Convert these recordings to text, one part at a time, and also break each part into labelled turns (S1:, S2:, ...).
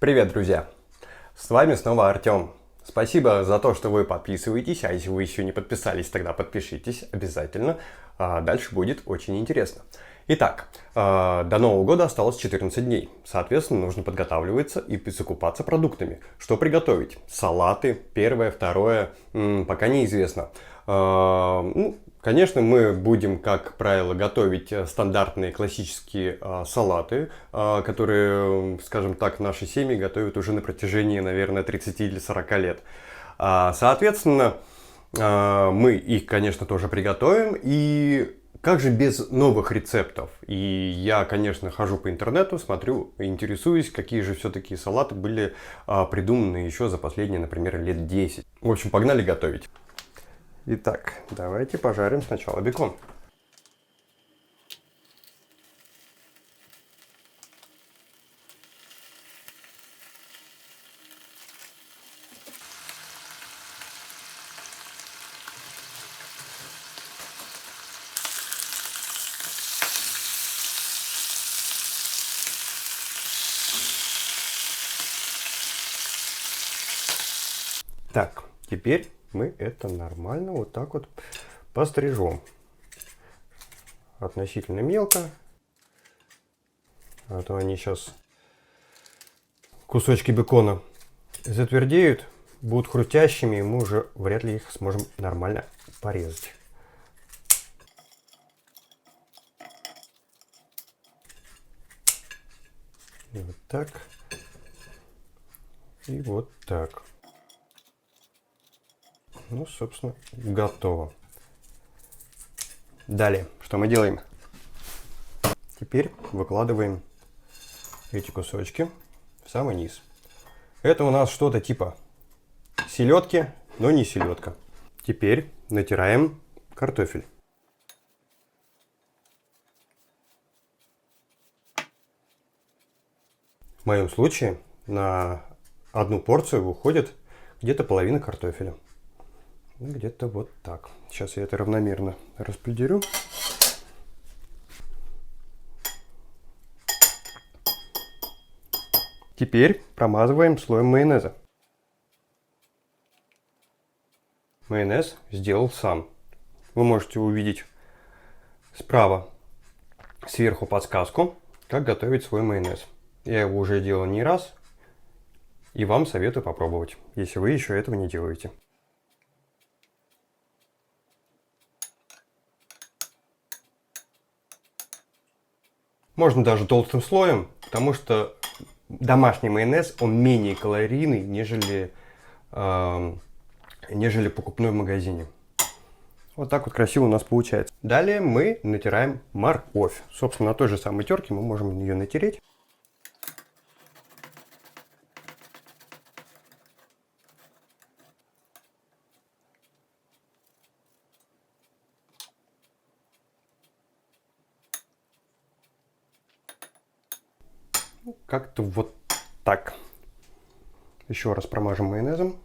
S1: Привет, друзья! С вами снова Артем. Спасибо за то, что вы подписываетесь, а если вы еще не подписались, тогда подпишитесь обязательно. Дальше будет очень интересно. Итак, до Нового года осталось 14 дней. Соответственно, нужно подготавливаться и закупаться продуктами. Что приготовить? Салаты, первое, второе, пока неизвестно. Конечно, мы будем, как правило, готовить стандартные классические салаты, которые, скажем так, наши семьи готовят уже на протяжении, наверное, 30 или 40 лет. Соответственно, мы их, конечно, тоже приготовим. И как же без новых рецептов? И я, конечно, хожу по интернету, смотрю, интересуюсь, какие же все-таки салаты были придуманы еще за последние, например, лет 10. В общем, погнали готовить. Итак, давайте пожарим сначала бекон. Так, теперь мы это нормально вот так вот пострижем. Относительно мелко. А то они сейчас, кусочки бекона, затвердеют, будут хрустящими, и мы уже вряд ли их сможем нормально порезать. И вот так. И вот так. Ну, собственно, готово. Далее, что мы делаем? Теперь выкладываем эти кусочки в самый низ. Это у нас что-то типа селедки, но не селедка. Теперь натираем картофель. В моем случае на одну порцию выходит где-то половина картофеля. Где-то вот так. Сейчас я это равномерно распределю. Теперь промазываем слоем майонеза. Майонез сделал сам. Вы можете увидеть справа сверху подсказку, как готовить свой майонез. Я его уже делал не раз, и вам советую попробовать, если вы еще этого не делаете. Можно даже толстым слоем, потому что домашний майонез, он менее калорийный, нежели покупной в магазине. Вот так вот красиво у нас получается. Далее мы натираем морковь. Собственно, на той же самой терке мы можем ее натереть. Как-то вот так. Еще раз промажем майонезом.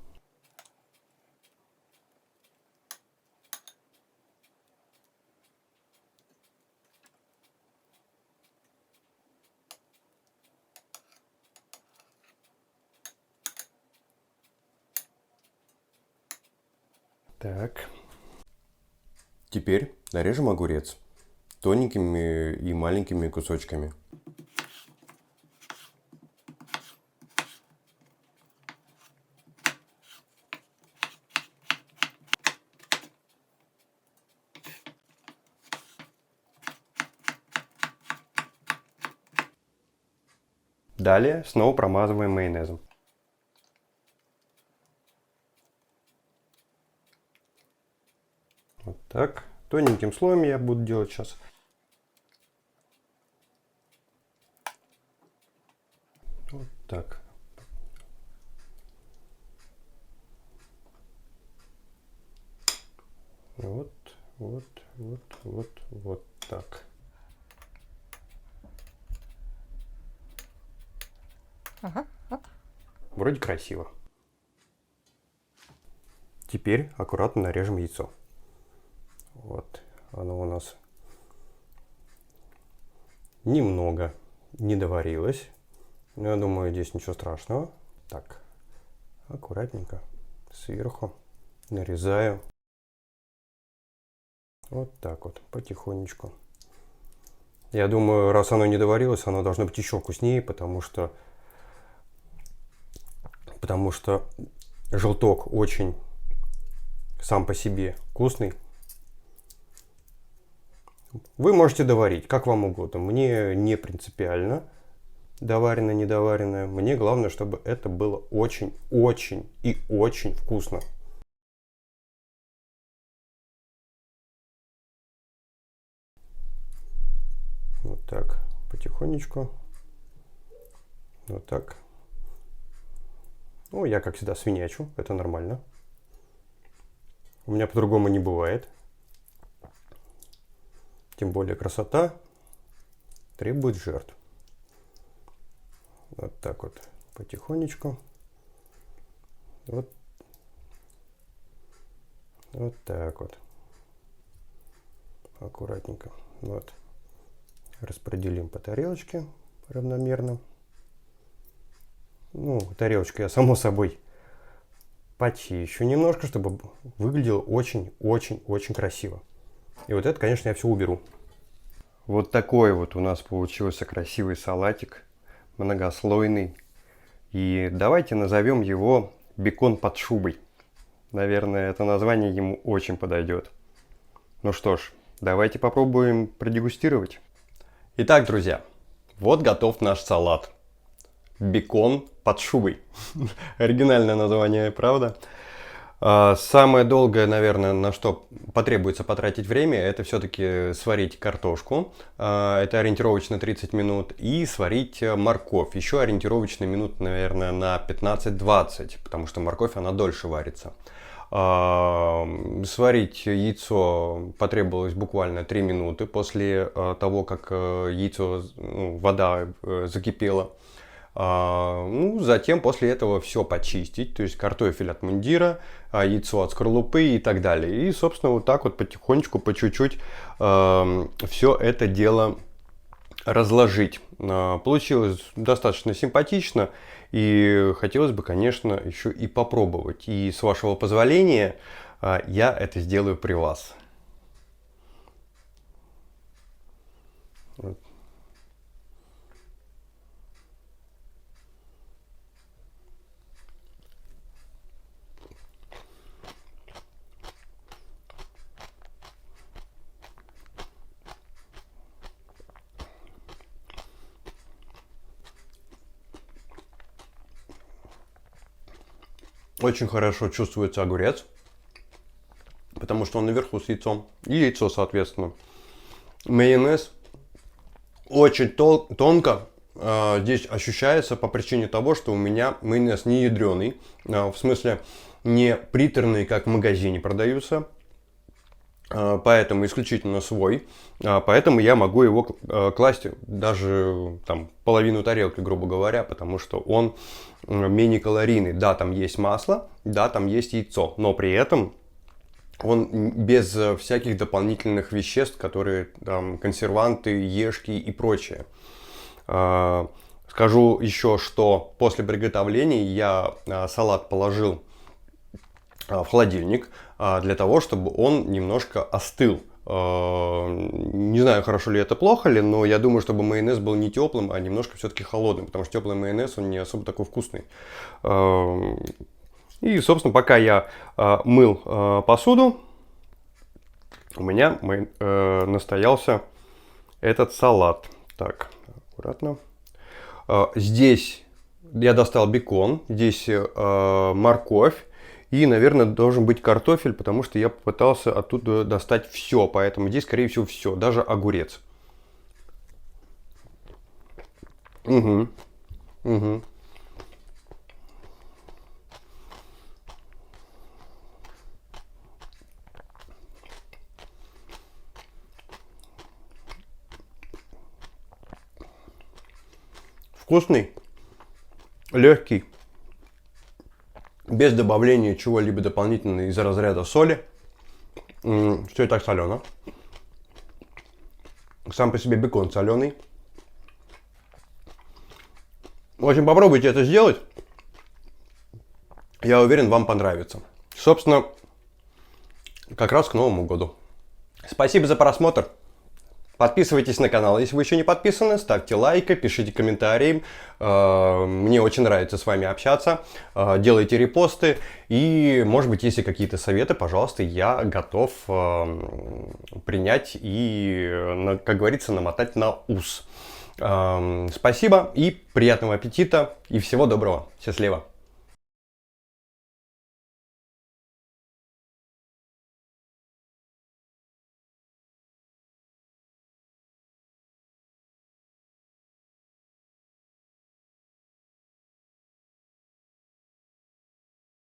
S1: Так. Теперь нарежем огурец тоненькими и маленькими кусочками. Далее снова промазываем майонезом. Вот так. Тоненьким слоем я буду делать сейчас. Вот так. Вот так. Вроде красиво. Теперь аккуратно нарежем яйцо. Вот оно у нас немного не доварилось. Я думаю, здесь ничего страшного. Так, аккуратненько сверху нарезаю. Вот так вот, потихонечку. Я думаю, раз оно не доварилось, оно должно быть еще вкуснее, потому что желток очень сам по себе вкусный. Вы можете доварить, как вам угодно. Мне не принципиально, доваренное, недоваренное. Мне главное, чтобы это было очень, очень и очень вкусно. Вот так, потихонечку. Вот так. Ну, я, как всегда, свинячу. Это нормально. У меня по-другому не бывает. Тем более красота требует жертв. Вот так вот, потихонечку. Вот так вот. Аккуратненько. Вот. Распределим по тарелочке равномерно. Ну, тарелочку я, само собой, почищу немножко, чтобы выглядело очень-очень-очень красиво. И вот это, конечно, я все уберу. Вот такой вот у нас получился красивый салатик, многослойный. И давайте назовем его бекон под шубой. Наверное, это название ему очень подойдет. Ну что ж, давайте попробуем продегустировать. Итак, друзья, вот готов наш салат. Бекон под шубой. Оригинальное название, правда? Самое долгое, наверное, на что потребуется потратить время, это все-таки сварить картошку. Это ориентировочно 30 минут. И сварить морковь. Еще ориентировочно минут, наверное, на 15-20, потому что морковь, она дольше варится. Сварить яйцо потребовалось буквально 3 минуты после того, как яйцо, вода закипела. Затем после этого все почистить, то есть картофель от мундира, яйцо от скорлупы и так далее. И, собственно, вот так вот потихонечку, по чуть-чуть все это дело разложить. Получилось достаточно симпатично, и хотелось бы, конечно, еще и попробовать. И с вашего позволения я это сделаю при вас. Очень хорошо чувствуется огурец, потому что он наверху с яйцом. И яйцо, соответственно. Майонез очень тонко здесь ощущается по причине того, что у меня майонез не ядреный. В смысле, не приторный, как в магазине продаются. Поэтому исключительно свой. Поэтому я могу его класть даже там половину тарелки, грубо говоря, потому что он менее калорийный. Да, там есть масло, да, там есть яйцо, но при этом он без всяких дополнительных веществ, которые там консерванты, ешки и прочее. Скажу еще, что после приготовления я салат положил в холодильник для того, чтобы он немножко остыл. Не знаю, хорошо ли это, плохо ли, но я думаю, чтобы майонез был не теплым, а немножко все-таки холодным, потому что теплый майонез, он не особо такой вкусный. И, собственно, пока я мыл посуду, у меня настоялся этот салат. Так, аккуратно. Здесь я достал бекон, здесь морковь. И, наверное, должен быть картофель, потому что я попытался оттуда достать все. Поэтому здесь, скорее всего, все. Даже огурец. Угу. Угу. Вкусный, легкий, без добавления чего-либо дополнительного из разряда соли. Все и так солено. Сам по себе бекон соленый. В общем, попробуйте это сделать. Я уверен, вам понравится. Собственно, как раз к Новому году. Спасибо за просмотр. Подписывайтесь на канал, если вы еще не подписаны, ставьте лайки, пишите комментарии. Мне очень нравится с вами общаться. Делайте репосты. И, может быть, если какие-то советы, пожалуйста, я готов принять и, как говорится, намотать на ус. Спасибо и приятного аппетита. И всего доброго. Счастливо.